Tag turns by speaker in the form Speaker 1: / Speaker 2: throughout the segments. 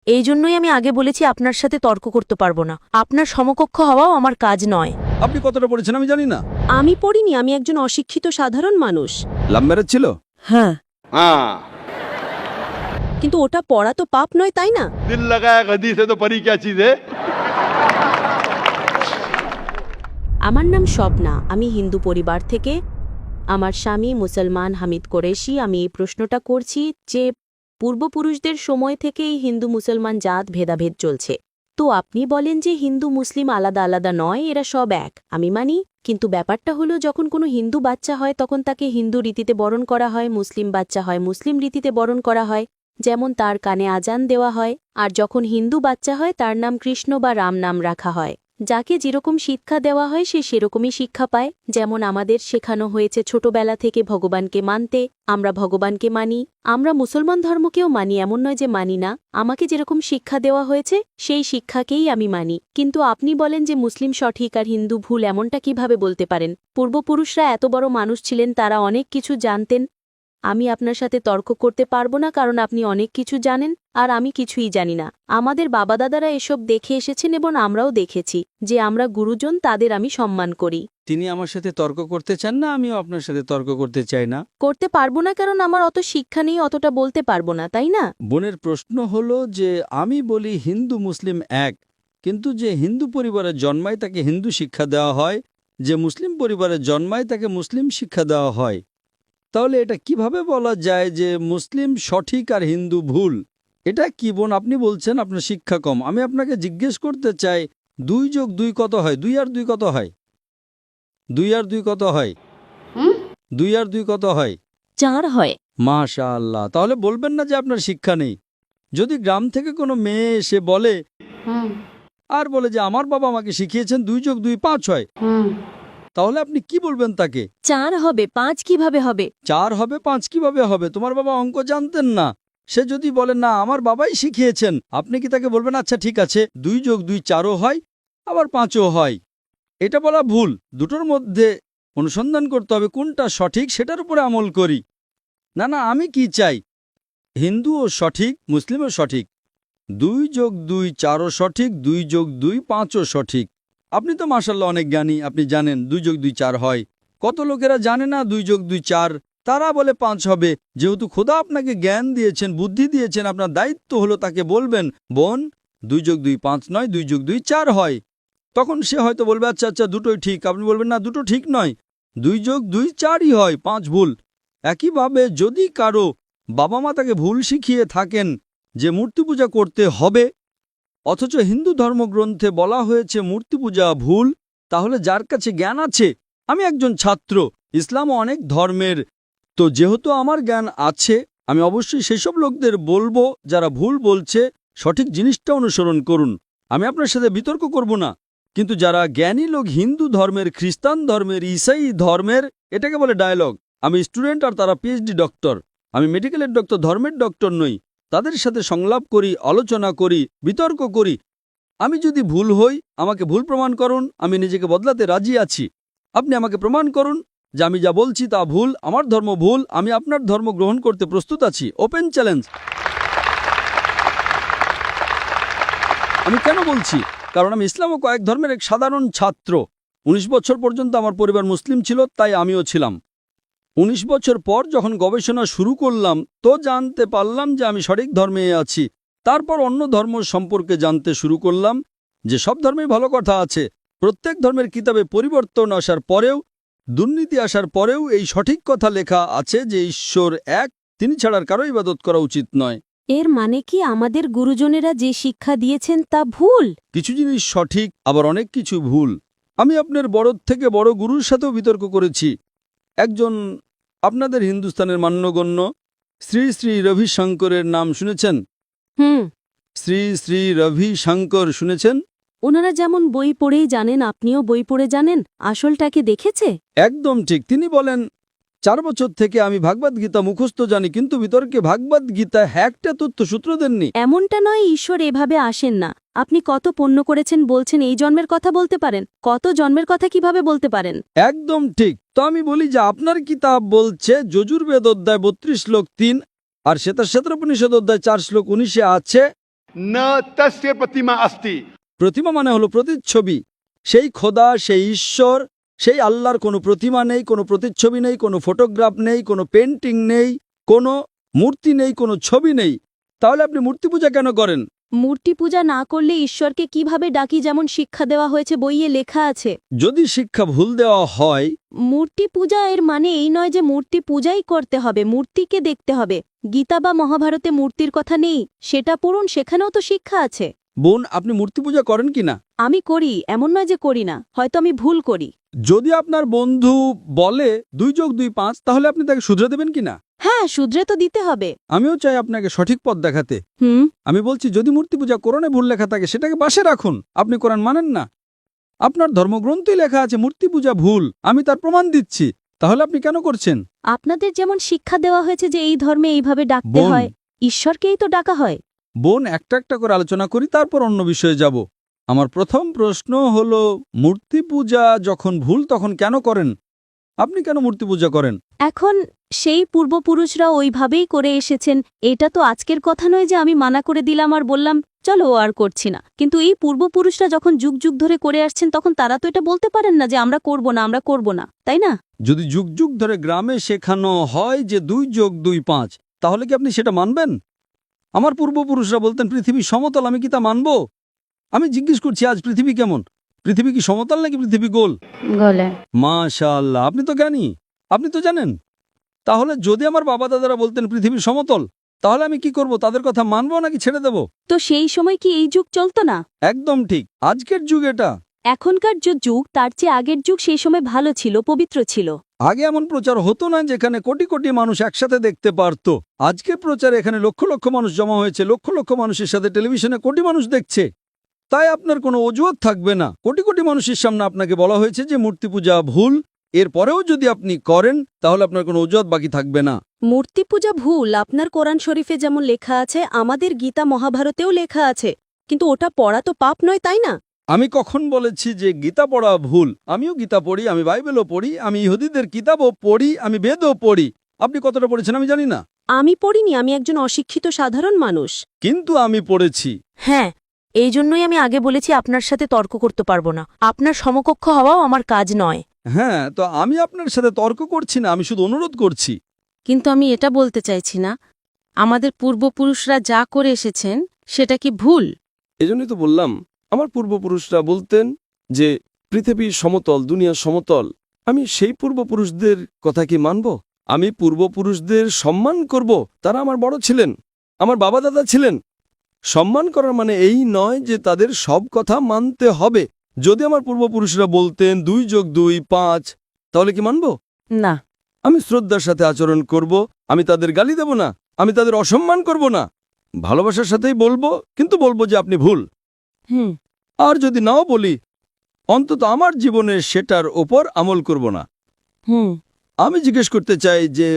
Speaker 1: এই জন্যই আমি আগে বলেছি আপনার সাথে তর্ক করতে পারবো না। আপনার সমকক্ষ হওয়াও আমার কাজ নয়।
Speaker 2: আপনি কতটা পড়েছেন আমি জানি না।
Speaker 3: আমি পড়িনি, আমি একজন অশিক্ষিত সাধারণ মানুষ।
Speaker 2: লাভ ম্যারেজ ছিল?
Speaker 1: হ্যাঁ।
Speaker 3: কিন্তু ওটা পড়া তো পাপ নয়, তাই না?
Speaker 4: दिल लगाया गधी से तो परी क्या चीज है।
Speaker 3: আমার নাম স্বপ্না, আমি হিন্দু পরিবার থেকে। আমার স্বামী মুসলমান হামিদ কোরেশি। আমি এই প্রশ্নটা করছি যে পূর্বপুরুষদের সময় থেকেই হিন্দু মুসলমান জাত ভেদাভেদ চলছে। তো আপনি বলেন যে হিন্দু মুসলিম আলাদা আলাদা নয়, এরা সব এক। আমি মানি, কিন্তু ব্যাপারটা হলো যখন কোনো হিন্দু বাচ্চা হয় তখন তাকে হিন্দু রীতিতে বরণ করা হয়, মুসলিম বাচ্চা হয় মুসলিম রীতিতে বরণ করা হয়, যেমন তার কানে আজান দেওয়া হয়। আর যখন হিন্দু বাচ্চা হয় তার নাম কৃষ্ণ বা রাম নাম রাখা হয়। যাকে যেরকম শিক্ষা দেওয়া হয় সে সেরকমই শিক্ষা পায়। যেমন আমাদের শেখানো হয়েছে ছোটবেলা থেকে ভগবানকে মানতে, আমরা ভগবানকে মানি। আমরা মুসলমান ধর্মকেও মানি, এমন নয় যে মানি না। আমাকে যেরকম শিক্ষা দেওয়া হয়েছে সেই শিক্ষাকেই আমি মানি। কিন্তু আপনি বলেন যে মুসলিম সঠিক আর হিন্দু ভুল, এমনটা কিভাবে বলতে পারেন? পূর্বপুরুষরা এত বড় মানুষ ছিলেন, তারা অনেক কিছু জানতেন। আমি আপনার সাথে তর্ক করতে পারবো না, কারণ আপনি অনেক কিছু জানেন আর আমি কিছুই জানি না। আমাদের বাবা দাদারা এসব দেখে এসেছেন এবং আমরাও দেখেছি যে আমরা গুরুজন, তাদের আমি সম্মান করি।
Speaker 2: তিনি আমার সাথে তর্ক করতে চান না, আমিও আপনার সাথে তর্ক করতে চাই না।
Speaker 3: করতে পারবো না কারণ আমার অত শিক্ষা নেই, অতটা বলতে পারবো না, তাই না?
Speaker 2: বোনের প্রশ্ন হলো যে আমি বলি হিন্দু মুসলিম এক, কিন্তু যে হিন্দু পরিবারে জন্মায় তাকে হিন্দু শিক্ষা দেওয়া হয়, যে মুসলিম পরিবারে জন্মায় তাকে মুসলিম শিক্ষা দেওয়া হয়। তাহলে এটা কিভাবে বলা যায় যে মুসলিম সঠিক আর হিন্দু ভুল? এটা কি বোন আপনি বলছেন আপনার শিক্ষা কম? আমি আপনাকে জিজ্ঞেস করতে চাই 2 যোগ 2 কত হয়? 2 আর 2 কত হয়? 2 আর 2 কত হয়? 2 আর 2 কত হয়?
Speaker 3: 4 হয়।
Speaker 2: মাশাআল্লাহ। তাহলে বলবেন না যে আপনার শিক্ষা নেই। যদি গ্রাম থেকে কোনো মেয়ে এসে বলে আর বলে যে আমার বাবা আমাকে শিখিয়েছেন 2 যোগ 2 5 হয়, তাহলে আপনি কি বলবেন তাকে?
Speaker 3: 4 হবে, 5 কিভাবে হবে?
Speaker 2: 4 হবে 5 কিভাবে হবে? তোমার বাবা অঙ্ক জানতেন না। সে যদি বলে না আমার বাবাই শিখিয়েছেন, আপনি কি তাকে বলবেন আচ্ছা ঠিক আছে 2 যোগ 2 4ও হয় আবার 5ও হয়? এটা বলা ভুল। দুটোর মধ্যে অনুসন্ধান করতে হবে কোনটা সঠিক, সেটার উপরে আমল করি। না না, আমি কি চাই হিন্দুও সঠিক মুসলিমও সঠিক, 2 যোগ 2 4ও সঠিক, 2 যোগ 2 5ও সঠিক। আপনি তো মাশাআল্লাহ অনেক জ্ঞানী, আপনি জানেন 2 যোগ 2 4 হয়। কত লোকেরা জানে না 2 যোগ 2 4, তারা বলে 5 হবে। যেহেতু খোদা আপনাকে জ্ঞান দিয়েছেন, বুদ্ধি দিয়েছেন, আপনার দায়িত্ব হলো তাকে বলবেন বোন 2 যোগ 2 5 নয়, 2 যোগ 2 4 হয়। তখন সে হয়তো বলবে আচ্ছা আচ্ছা দুটোই ঠিক। আপনি বলবেন না দুটো ঠিক নয়, 2 যোগ 2 4ই হয়, 5 ভুল। একইভাবে যদি কারো বাবা মা তাকে ভুল শিখিয়ে থাকেন যে মূর্তি পূজা করতে হবে, অথচ হিন্দু ধর্মগ্রন্থে বলা হয়েছে মূর্তি পূজা ভুল, তাহলে যার কাছে জ্ঞান আছে, আমি একজন ছাত্র, ইসলামও অনেক ধর্মের, তো যেহেতু আমার জ্ঞান আছে আমি অবশ্যই সেসব লোকদের বলবো যারা ভুল বলছে সঠিক জিনিসটা অনুসরণ করুন। আমি আপনার সাথে বিতর্ক করব না। কিন্তু যারা জ্ঞানী লোক হিন্দু ধর্মের, খ্রিস্টান ধর্মের, ঈসাই ধর্মের, এটাকে বলে ডায়ালগ। আমি স্টুডেন্ট আর তারা পিএইচডি ডক্টর। আমি মেডিকেলের ডক্টর, ধর্মের ডক্টর নই। তাদের সাথে সংলাপ করি, আলোচনা করি, বিতর্ক করি। আমি যদি ভুল হই আমাকে ভুল প্রমাণ করুন, আমি নিজেকে বদলাতে রাজি আছি। আপনি আমাকে প্রমাণ করুন যে আমি যা বলছি তা ভুল, আমার ধর্ম ভুল, আমি আপনার ধর্ম গ্রহণ করতে প্রস্তুত আছি। Open challenge. আমি কেন বলছি? কারণ আমি ইসলাম ও কয়েক ধর্মের এক সাধারণ ছাত্র। 19 বছর পর্যন্ত আমার পরিবার মুসলিম ছিল, তাই আমিও ছিলাম। 19 বছর পর যখন গবেষণা শুরু করলাম তো জানতে পারলাম যে আমি সঠিক ধর্মে আছি। তারপর অন্য ধর্ম সম্পর্কে জানতে শুরু করলাম যে সব ধর্মেই ভালো কথা আছে। প্রত্যেক ধর্মের কিতাবে পরিবর্তন আসার পরেও, দুর্নীতি আসার পরেও এই সঠিক কথা লেখা আছে যে ঈশ্বর এক, তিনি ছাড়ার কারো ইবাদত করা উচিত নয়।
Speaker 3: এর মানে কি আমাদের গুরুজনেরা যে শিক্ষা দিয়েছেন তা ভুল?
Speaker 2: কিছু জিনিস সঠিক, আবার অনেক কিছু ভুল। আমি আপনার বড় থেকে বড় গুরুর সাথেও বিতর্ক করেছি। একজন আপনাদের হিন্দুস্তানের মান্যগণ্য শ্রী শ্রী রবিশঙ্করের নাম শুনেছেন? শ্রী শ্রী রবিশঙ্কর শুনেছেন?
Speaker 3: ওনারা যেমন বই পড়েই জানেন, আপনিও বই পড়ে জানেন, আসলটাকে দেখেছে?
Speaker 2: একদম ঠিক। তিনি বলেন 4 বছর থেকে আমি ভাগবত গীতা মুখস্থ জানি, কিন্তু বিতর্কে ভাগবত গীতা একটা তথ্যসূত্র দেননি।
Speaker 3: এমনটা নয়, ঈশ্বর এভাবে আসেন না। আপনি কত পুণ্য করেছেন বলছেন এই জন্মের কথা বলতে পারেন? কত জন্মের কথা কিভাবে বলতে পারেন?
Speaker 2: একদম ঠিক। তো আমি বলি যে আপনার কিতাব বলছে যজুর্বেদ অধ্যায় 32 শ্লোক 3 আর শ্বেতার উপনিষদ অধ্যায় 4 শ্লোক 19-এ আছে
Speaker 4: न तस्य प्रतिमा अस्ति।
Speaker 2: প্রতিমা মানে হলো প্রতিচ্ছবি। সেই খোদা, সেই ঈশ্বর, সেই আল্লাহর কোনো প্রতিমা নেই, কোনো প্রতিচ্ছবি নেই, কোনো ফটোগ্রাফ নেই, কোনো পেন্টিং নেই, কোনো মূর্তি নেই, কোনো ছবি নেই। তাহলে আপনি মূর্তি পূজা কেন করেন?
Speaker 3: মূর্তি পূজা না করলে ঈশ্বরকে কিভাবে ডাকি, যেমন শিক্ষা দেওয়া হয়েছে, বইয়ে লেখা আছে।
Speaker 2: যদি শিক্ষা ভুল দেওয়া হয়,
Speaker 3: মূর্তি পূজা এর মানে এই নয় যে মূর্তি পূজাই করতে হবে, মূর্তিকে দেখতে হবে। গীতা বা মহাভারতে মূর্তির কথা নেই, সেটা পড়ুন, সেখানেও তো শিক্ষা আছে।
Speaker 2: বোন, আপনি মূর্তি পূজা করেন কিনা?
Speaker 3: আমি করি, এমন নয় যে করি না, হয়তো আমি ভুল করি।
Speaker 2: যদি আপনার বন্ধু বলে 2 যোগ 2 5, তাহলে আপনি তাকে শুধরে দেবেন কিনা?
Speaker 3: হ্যাঁ, শুধরে তো দিতে হবে।
Speaker 2: আমিও চাই আপনাকে সঠিক পথ দেখাতে। আমি বলছি, যদি মূর্তি পূজা কোরআনে ভুল লেখা থাকে সেটাকে পাশে রাখুন। আপনি কোরআন মানেন না, আপনার ধর্মগ্রন্থই লেখা আছে মূর্তি পূজা ভুল, আমি তার প্রমাণ দিচ্ছি। তাহলে আপনি কেন করছেন?
Speaker 3: আপনাদের যেমন শিক্ষা দেওয়া হয়েছে যে এই ধর্মে এইভাবে ডাকতে
Speaker 2: বোন।
Speaker 3: হয়, ঈশ্বরকেই তো ডাকা হয়।
Speaker 2: বোন, একটা একটা করে আলোচনা করি, তারপর অন্য বিষয়ে যাব। আমার প্রথম প্রশ্ন হলো, মূর্তি পূজা যখন ভুল তখন কেন করেন? আপনি কেন মূর্তি পূজা করেন?
Speaker 3: এখন সেই পূর্বপুরুষরা ওইভাবেই করে এসেছেন, এটা তো আজকের কথা নয় যে আমি মানা করে দিলাম আর বললাম চলো আর করছি না। কিন্তু এই পূর্বপুরুষরা যখন যুগ যুগ ধরে করে আসছেন, তখন তারা তো এটা বলতে পারেন না যে আমরা করব না, আমরা করব না, তাই না?
Speaker 2: যদি যুগ যুগ ধরে গ্রামে শেখানো হয় যে 2 যোগ 2 5, তাহলে কি আপনি সেটা মানবেন? আমার পূর্বপুরুষরা বলতেন পৃথিবী সমতল, আমি কি তা মানব? আমি জিজ্ঞেস করছি, আজ পৃথিবী কেমন? পৃথিবী কি সমতল নাকি পৃথিবী গোল?
Speaker 3: গলে।
Speaker 2: মাশাআল্লাহ, আপনি তো জ্ঞানী, আপনি তো জানেন। তাহলে যদি আমার বাবা দাদারা বলতেন পৃথিবী সমতল, তাহলে আমি কি করব? তাদের কথা মানবো নাকি ছেড়ে দেব?
Speaker 3: তো সেই সময় কি এই যুগ চলতো না?
Speaker 2: একদম ঠিক, আজকের যুগ এটা।
Speaker 3: এখনকার যে যুগ তার চেয়ে আগের যুগ সেই সময় ভালো ছিল, পবিত্র ছিল।
Speaker 2: আগে এমন প্রচার হতো না যেখানে কোটি কোটি মানুষ একসাথে দেখতে পারত। আজকের প্রচারে এখানে লক্ষ লক্ষ মানুষ জমা হয়েছে, লক্ষ লক্ষ মানুষের সাথে টেলিভিশনে কোটি মানুষ দেখছে। তাই আপনার কোনো অজুহাত থাকবে না। কোটি কোটি মানুষের সামনে আপনাকে বলা হয়েছে যে মূর্তি পূজা ভুল, এরপরেও যদি আপনি করেন তাহলে আপনার কোনো অজুহাত বাকি থাকবে না।
Speaker 3: মূর্তি পূজা ভুল আপনার কোরআন শরীফে যেমন লেখা আছে, আমাদের গীতা মহাভারতেও লেখা আছে, কিন্তু ওটা পড়া তো পাপ নয়, তাই না?
Speaker 2: আমি কখন বলেছি যে গীতা পড়া ভুল? আমিও গীতা পড়ি, আমি বাইবেলও পড়ি, আমি ইহুদিদের কিতাবও পড়ি, আমি বেদও পড়ি। আপনি কতটা পড়েছেন আমি জানি না,
Speaker 3: আমি পড়িনি, আমি একজন অশিক্ষিত সাধারণ মানুষ।
Speaker 2: কিন্তু আমি পড়েছি।
Speaker 1: হ্যাঁ, এই জন্যই আমি আগে বলেছি আপনার সাথে তর্ক করতে পারবো না। আপনার সমকক্ষ হওয়াও আমার কাজ নয়।
Speaker 2: হ্যাঁ, তো আমি আপনার সাথে তর্ক করছি না, আমি শুধু অনুরোধ করছি।
Speaker 5: কিন্তু আমি এটা বলতে চাইছি না আমাদের পূর্বপুরুষরা যা করে এসেছেন সেটা কি ভুল?
Speaker 6: এজন্যই তো বললাম, আমার পূর্বপুরুষরা বলতেন যে পৃথিবী সমতল, দুনিয়া সমতল। আমি সেই পূর্বপুরুষদের কথা কি মানব? আমি পূর্বপুরুষদের সম্মান করব, তারা আমার বড় ছিলেন, আমার বাবা দাদা ছিলেন। সম্মান করার মানে এই নয় যে তাদের সব কথা মানতে হবে। যদি আমার পূর্বপুরুষরা বলতেন 2 যোগ 2 5, তাহলে কি মানব?
Speaker 5: না।
Speaker 6: আমি শ্রদ্ধার সাথে আচরণ করব, আমি তাদের গালি দেব না, আমি তাদের অসম্মান করব না, ভালোবাসার সাথেই বলবো, কিন্তু বলবো যে আপনি ভুল। আর যদি নাও বলি, অন্তত আমার জীবনে সেটার ওপর আমল করব না। আমি জিজ্ঞেস করতে চাই যে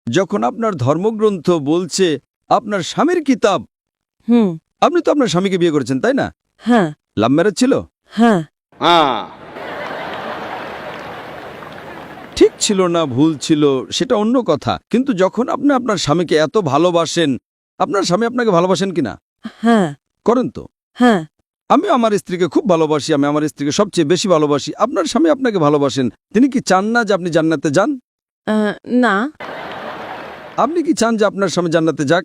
Speaker 6: যখন আপনার ধর্মগ্রন্থ বলছে আপনার স্বামীর কিতাব, আপনি তো আপনার স্বামীকে বিয়ে করেছেন, তাই না?
Speaker 5: হ্যাঁ।
Speaker 6: লাভ ম্যারেজ ছিল?
Speaker 5: হ্যাঁ।
Speaker 4: हाँ
Speaker 2: ঠিক ছিল না ভুল ছিল সেটা অন্য কথা, কিন্তু যখন আপনি আপনার স্বামীকে এত ভালোবাসেন, আপনার স্বামী আপনাকে ভালোবাসেন কিনা?
Speaker 5: হ্যাঁ।
Speaker 2: করেন তো?
Speaker 5: হ্যাঁ।
Speaker 2: আমি আমার স্ত্রীকে খুব ভালোবাসি, আমি আমার স্ত্রীকে সবচেয়ে বেশি ভালোবাসি। আপনার স্বামী আপনাকে ভালোবাসেন, তিনি কি চান না যে আপনি জান্নাতে যান?
Speaker 5: না।
Speaker 2: আপনি কি চান যে আপনার স্বামী জান্নাতে যাক?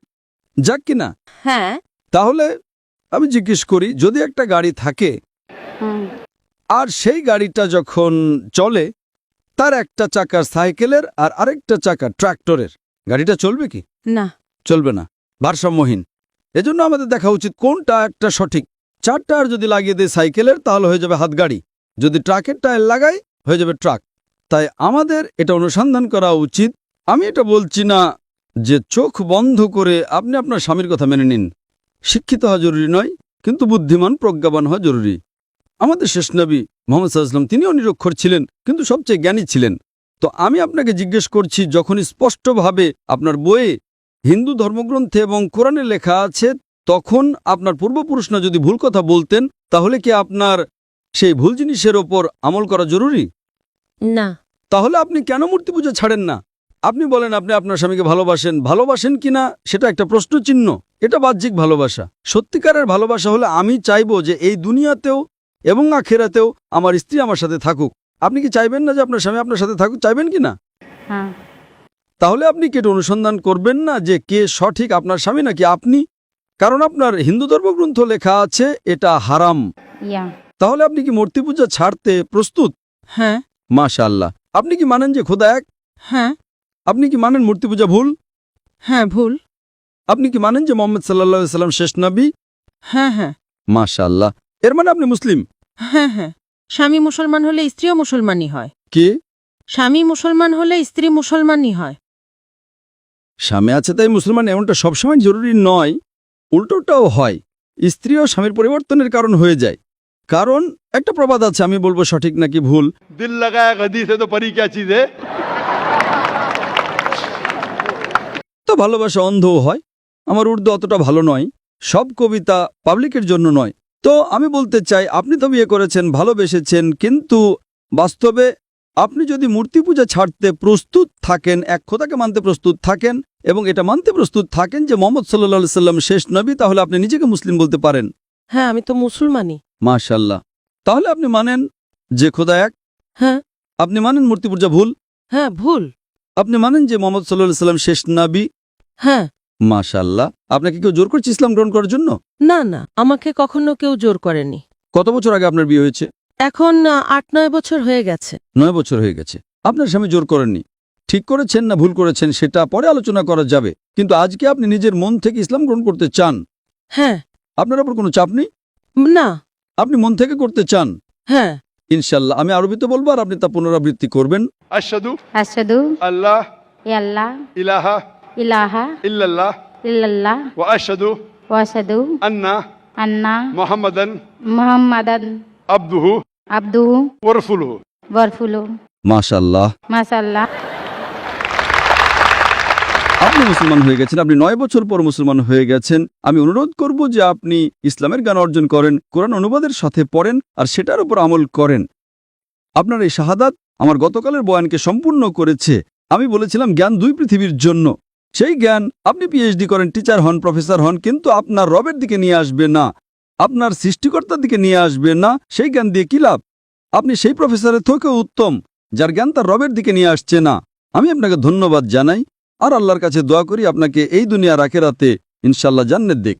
Speaker 2: যাক কিনা?
Speaker 5: হ্যাঁ।
Speaker 2: তাহলে আমি জিজ্ঞেস করি, যদি একটা গাড়ি থাকে আর সেই গাড়িটা যখন চলে, তার একটা চাকা সাইকেলের আর আরেকটা চাকা ট্রাক্টরের, গাড়িটা চলবে কি?
Speaker 5: না।
Speaker 2: চলবে না, ভারসাম্যহীন। এজন্য আমাদের দেখা উচিত কোনটা একটা সঠিক। 4 টায়ার যদি লাগিয়ে দেয় সাইকেলের, তাহলে হয়ে যাবে হাতগাড়ি। যদি ট্রাকের টায়ার লাগাই, হয়ে যাবে ট্রাক। তাই আমাদের এটা অনুসন্ধান করা উচিত। আমি এটা বলছি না যে চোখ বন্ধ করে আপনি আপনার স্বামীর কথা মেনে নিন। শিক্ষিত হওয়া জরুরি নয়, কিন্তু বুদ্ধিমান প্রজ্ঞাবান হওয়া জরুরি। আমাদের শেষ নবী মুহাম্মদ সাল্লাল্লাহু আলাইহি ওয়াসাল্লাম, তিনিও নিরক্ষর ছিলেন, কিন্তু সবচেয়ে জ্ঞানী ছিলেন। তো আমি আপনাকে জিজ্ঞেস করছি, যখন স্পষ্টভাবে আপনার বইয়ে, হিন্দু ধর্মগ্রন্থে এবং কোরআনে লেখা আছে, তখন আপনার পূর্বপুরুষরা যদি ভুল কথা বলতেন, তাহলে কি আপনার সেই ভুল জিনিসের ওপর আমল করা জরুরি?
Speaker 5: না।
Speaker 2: তাহলে আপনি কেন মূর্তি পূজা ছাড়েন না? আপনি বলেন আপনি আপনার স্বামীকে ভালোবাসেন, ভালোবাসেন কিনা সেটা একটা প্রশ্নচিহ্ন। এটা বাহ্যিক ভালোবাসা। সত্যিকারের ভালোবাসা হলে আমি চাইবো যে এই দুনিয়াতেও এবং আখেরাতেও আমার স্ত্রী আমার সাথে থাকুক। আপনি কি চাইবেন না যে আপনার স্বামী আপনার সাথে থাকুক? চাইবেন কি না?
Speaker 7: হ্যাঁ।
Speaker 2: তাহলে আপনি কি এটা অনুসন্ধান করবেন না যে কে সঠিক, আপনার স্বামী নাকি আপনি? কারণ আপনার হিন্দু ধর্মগ্রন্থ লেখা আছে এটা হারাম।
Speaker 7: ইয়া।
Speaker 2: তাহলে আপনি কি মূর্তি পূজা ছাড়তে প্রস্তুত?
Speaker 5: হ্যাঁ।
Speaker 2: মাশাআল্লাহ। আপনি কি মানেন যে খোদা এক?
Speaker 5: হ্যাঁ।
Speaker 2: আপনি কি মানেন মূর্তি পূজা ভুল?
Speaker 5: হ্যাঁ, ভুল।
Speaker 2: আপনি কি মানেন যে মোহাম্মদ সাল্লাল্লাহু আলাইহি সাল্লাম শেষ নবী?
Speaker 5: হ্যাঁ, হ্যাঁ।
Speaker 2: মাশাআল্লাহ। এর মানে আপনি মুসলিম?
Speaker 5: হ্যাঁ, হ্যাঁ। স্বামী মুসলমান হলে স্ত্রীও মুসলমানই হয়।
Speaker 2: কি?
Speaker 5: স্বামী মুসলমান হলে স্ত্রী মুসলমানই হয়।
Speaker 2: স্বামী আছে তাই মুসলমান এমনটা সবসময় জরুরি নয়, উল্টোটাও হয়। স্ত্রীও স্বামীর পরিবর্তনের কারণ হয়ে যায়। কারণ একটা প্রবাদ আছে, আমি বলবো সঠিক নাকি ভুল।
Speaker 4: दिल लगाया गदी से तो परी क्या चीज है।
Speaker 2: তো ভালোবাসা অন্ধও হয়। আমার উর্দু অতটা ভালো নয়, সব কবিতা পাবলিকের জন্য নয়। তো আমি বলতে চাই, আপনি তো বিয়ে করেছেন, ভালোবেসেছেন, কিন্তু বাস্তবে আপনি যদি মূর্তি পূজা ছাড়তে প্রস্তুত থাকেন, এক খোদাকে মানতে প্রস্তুত থাকেন এবং এটা মানতে প্রস্তুত থাকেন যে মোহাম্মদ সাল্লাল্লাহু আলাইহি সাল্লাম শেষ নবী, তাহলে আপনি নিজেকে মুসলিম বলতে পারেন।
Speaker 5: হ্যাঁ, আমি তো মুসলমানই।
Speaker 2: মাশাআল্লাহ। তাহলে আপনি মানেন যে খোদা এক?
Speaker 5: হ্যাঁ।
Speaker 2: আপনি মানেন মূর্তি পূজা ভুল?
Speaker 5: হ্যাঁ, ভুল।
Speaker 2: আপনি মানেন যে মোহাম্মদ সাল্লাল্লাহু আলাইহি সাল্লাম শেষ নবী?
Speaker 5: হ্যাঁ।
Speaker 2: মাশাআল্লাহ। আপনাকে কেউ জোর করছে ইসলাম গ্রহণ করার জন্য?
Speaker 5: না, না, আমাকে কখনো কেউ জোর করেনি।
Speaker 2: কত বছর আগে আপনার বিয়ে হয়েছে?
Speaker 5: এখন 8-9 বছর হয়ে গেছে।
Speaker 2: 9 বছর হয়ে গেছে। আপনার স্বামী জোর করেননি। ঠিক করেছেন না ভুল করেছেন সেটা পরে আলোচনা করা যাবে, কিন্তু আজকে আপনি নিজের মন থেকে ইসলাম গ্রহণ করতে চান।
Speaker 5: হ্যাঁ।
Speaker 2: আপনার উপর কোনো চাপ নেই,
Speaker 5: না।
Speaker 2: আপনি মন থেকে করতে চান।
Speaker 5: হ্যাঁ।
Speaker 2: ইনশাল্লাহ আমি আরবিতে বলবো আর আপনি তা পুনরাবৃত্তি করবেন।
Speaker 4: अशहदु
Speaker 7: আশহাদু
Speaker 4: अल्लाह
Speaker 7: ইয়াল্লাহ
Speaker 4: इलाहा
Speaker 7: ইলাহা
Speaker 4: इल्लल्लाह
Speaker 7: ইল্লাল্লাহ
Speaker 4: व अशहदु
Speaker 7: ওয়া আশহাদু
Speaker 4: अन्ना
Speaker 7: আন্না
Speaker 4: मुहम्मदन
Speaker 7: মুহাম্মাদান
Speaker 4: अब्दुहु
Speaker 7: আবদুহু
Speaker 4: व रसूलुहु।
Speaker 7: ওয়া রাসূলুহু।
Speaker 2: মাশাআল্লাহ।
Speaker 7: মাশাআল্লাহ।
Speaker 2: আপনি মুসলমান হয়ে গেছেন, আপনি 9 বছর পর মুসলমান হয়ে গেছেন। আমি অনুরোধ করব যে আপনি ইসলামের জ্ঞান অর্জন করেন, কোরআন অনুবাদের সাথে পড়েন আর সেটার উপর আমল করেন। আপনার এই শাহাদাত আমার গতকালের বয়ানকে সম্পূর্ণ করেছে। আমি বলেছিলাম জ্ঞান 2 পৃথিবীর জন্য। সেই জ্ঞান আপনি পিএইচডি করেন, টিচার হন, প্রফেসর হন, কিন্তু আপনার রবের দিকে নিয়ে আসবে না, আপনার সৃষ্টিকর্তার দিকে নিয়ে আসবে না। সেই জ্ঞান দিয়ে কি লাভ? আপনি সেই প্রফেসরের থেকেও উত্তম যার জ্ঞান তার রবের দিকে নিয়ে আসছে না। আমি আপনাকে ধন্যবাদ জানাই আর আল্লাহর কাছে দোয়া করি আপনাকে এই দুনিয়ার আখিরাতে ইনশাআল্লাহ জান্নাত দিক।